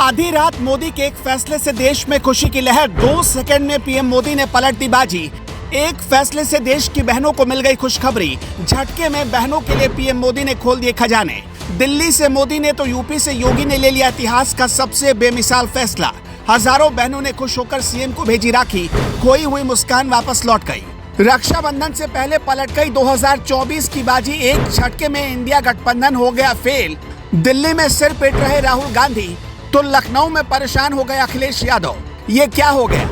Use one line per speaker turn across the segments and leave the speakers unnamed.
आधी रात मोदी के एक फैसले से देश में खुशी की लहर। 2 सेकंड में पीएम मोदी ने पलट दी बाजी। एक फैसले से देश की बहनों को मिल गई खुशखबरी। झटके में बहनों के लिए पीएम मोदी ने खोल दिए खजाने। दिल्ली से मोदी ने तो यूपी से योगी ने ले लिया इतिहास का सबसे बेमिसाल फैसला। हजारों बहनों ने खुश होकर सीएम को भेजी राखी। खोई हुई मुस्कान वापस लौट गई। रक्षाबंधन से पहले पलट गई 2024 की बाजी। एक झटके में इंडिया गठबंधन हो गया फेल। दिल्ली में सिर पीट रहे राहुल गांधी तो लखनऊ में परेशान हो गए अखिलेश यादव। ये क्या हो गया?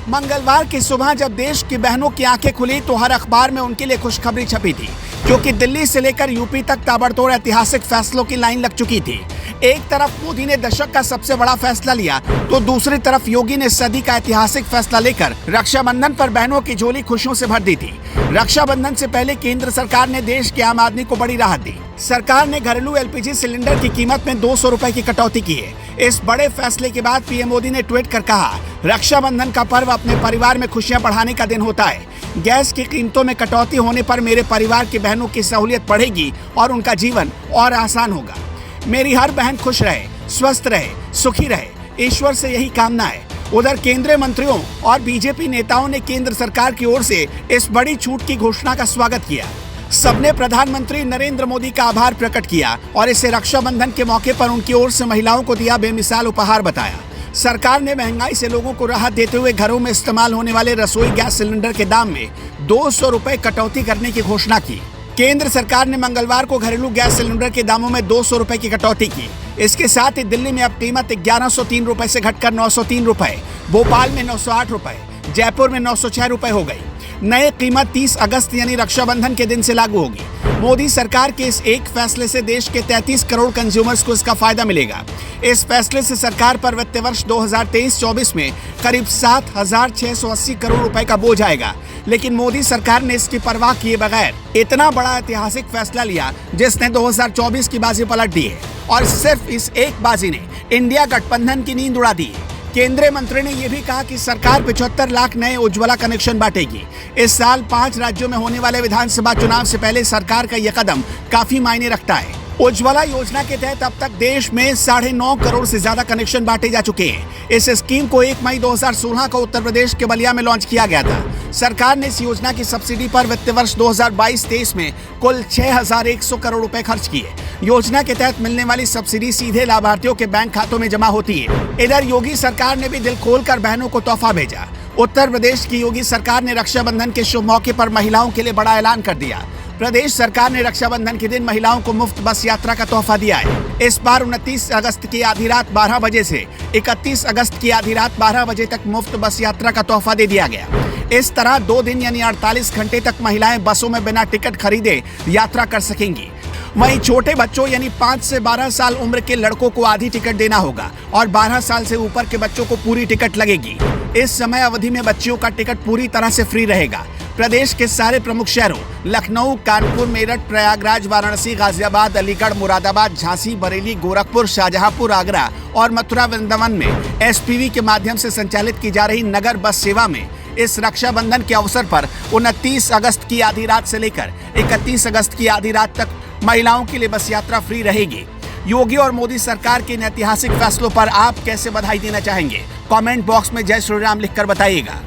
मंगलवार की सुबह जब देश की बहनों की आंखें खुली तो हर अखबार में उनके लिए खुशखबरी छपी थी, क्योंकि दिल्ली से लेकर यूपी तक ताबड़तोड़ ऐतिहासिक फैसलों की लाइन लग चुकी थी। एक तरफ मोदी ने दशक का सबसे बड़ा फैसला लिया तो दूसरी तरफ योगी ने सदी का ऐतिहासिक फैसला लेकर रक्षाबंधन पर बहनों की झोली खुशियों से भर दी थी। रक्षाबंधन से पहले केंद्र सरकार ने देश के आम आदमी को बड़ी राहत दी। सरकार ने घरेलू एलपीजी सिलेंडर की कीमत में 200 रुपए की कटौती की है। इस बड़े फैसले के बाद पीएम मोदी ने ट्वीट कर कहा, रक्षाबंधन का पर्व अपने परिवार में खुशियां बढ़ाने का दिन होता है। गैस की कीमतों में कटौती होने पर मेरे परिवार की बहनों की सहूलियत बढ़ेगी और उनका जीवन और आसान होगा। मेरी हर बहन खुश रहे, स्वस्थ रहे, सुखी रहे, ईश्वर से यही कामना है। उधर केंद्रीय मंत्रियों और बीजेपी नेताओं ने केंद्र सरकार की ओर से इस बड़ी छूट की घोषणा का स्वागत किया। सबने प्रधानमंत्री नरेंद्र मोदी का आभार प्रकट किया और इसे रक्षाबंधन के मौके पर उनकी ओर से महिलाओं को दिया बेमिसाल उपहार बताया। सरकार ने महंगाई से लोगों को राहत देते हुए घरों में इस्तेमाल होने वाले रसोई गैस सिलेंडर के दाम में 200 रुपए कटौती करने की घोषणा की। केंद्र सरकार ने मंगलवार को घरेलू गैस सिलेंडर के दामों में 200 रुपए की कटौती की। इसके साथ ही दिल्ली में अब कीमत 1103 रुपए से घटकर 903 रुपए, भोपाल में 908 रुपए, जयपुर में 906 रुपए हो गई। नई कीमत 30 अगस्त यानी रक्षाबंधन के दिन से लागू होगी। मोदी सरकार के इस एक फैसले से देश के 33 करोड़ कंज्यूमर्स को इसका फायदा मिलेगा। इस फैसले से सरकार पर वित्त वर्ष 2023-24 में करीब 7,680 करोड़ रुपए का बोझ आएगा। लेकिन मोदी सरकार ने इसकी परवाह किए बगैर इतना बड़ा ऐतिहासिक फैसला लिया, जिसने 2024 की बाजी पलट दी है। और सिर्फ इस एक बाजी ने इंडिया गठबंधन की नींद उड़ा दी है। केंद्रीय मंत्री ने यह भी कहा कि सरकार 75 लाख नए उज्ज्वला कनेक्शन बांटेगी। इस साल 5 राज्यों में होने वाले विधानसभा चुनाव से पहले सरकार का यह कदम काफी मायने रखता है। उज्ज्वला योजना के तहत अब तक देश में 9.5 करोड़ से ज्यादा कनेक्शन बांटे जा चुके हैं। इस स्कीम को 1 मई 2016 को उत्तर प्रदेश के बलिया में लॉन्च किया गया था। सरकार ने इस योजना की सब्सिडी पर वित्त वर्ष 2022-23 में कुल 6,100 करोड़ रुपए खर्च किए। योजना के तहत मिलने वाली सब्सिडी सीधे लाभार्थियों के बैंक खातों में जमा होती है। इधर योगी सरकार ने भी दिल खोलकर बहनों को तोहफा भेजा। उत्तर प्रदेश की योगी सरकार ने रक्षाबंधन के शुभ मौके पर महिलाओं के लिए बड़ा ऐलान कर दिया। प्रदेश सरकार ने रक्षाबंधन के दिन महिलाओं को मुफ्त बस यात्रा का तोहफा दिया है। इस बार 29 अगस्त की आधी रात 12 बजे से 31 अगस्त की आधी रात 12 बजे तक मुफ्त बस यात्रा का तोहफा दे दिया गया। इस तरह 2 दिन यानी 48 घंटे तक महिलाएं बसों में बिना टिकट खरीदे यात्रा कर सकेंगी। वहीं छोटे बच्चों यानी 5 से 12 साल उम्र के लड़कों को आधी टिकट देना होगा और 12 साल से ऊपर के बच्चों को पूरी टिकट लगेगी। इस समय अवधि में बच्चियों का टिकट पूरी तरह से फ्री रहेगा। प्रदेश के सारे प्रमुख शहरों लखनऊ, कानपुर, मेरठ, प्रयागराज, वाराणसी, गाजियाबाद, अलीगढ़, मुरादाबाद, झांसी, बरेली, गोरखपुर, शाहजहांपुर, आगरा और मथुरा वृंदावन में एसपीवी के माध्यम से संचालित की जा रही नगर बस सेवा में इस रक्षाबंधन के अवसर पर 29 अगस्त की आधी रात से लेकर 31 अगस्त की आधी रात तक महिलाओं के लिए बस यात्रा फ्री रहेगी। योगी और मोदी सरकार के इन ऐतिहासिक फैसलों पर आप कैसे बधाई देना चाहेंगे? कमेंट बॉक्स में जय श्री राम लिखकर बताइएगा।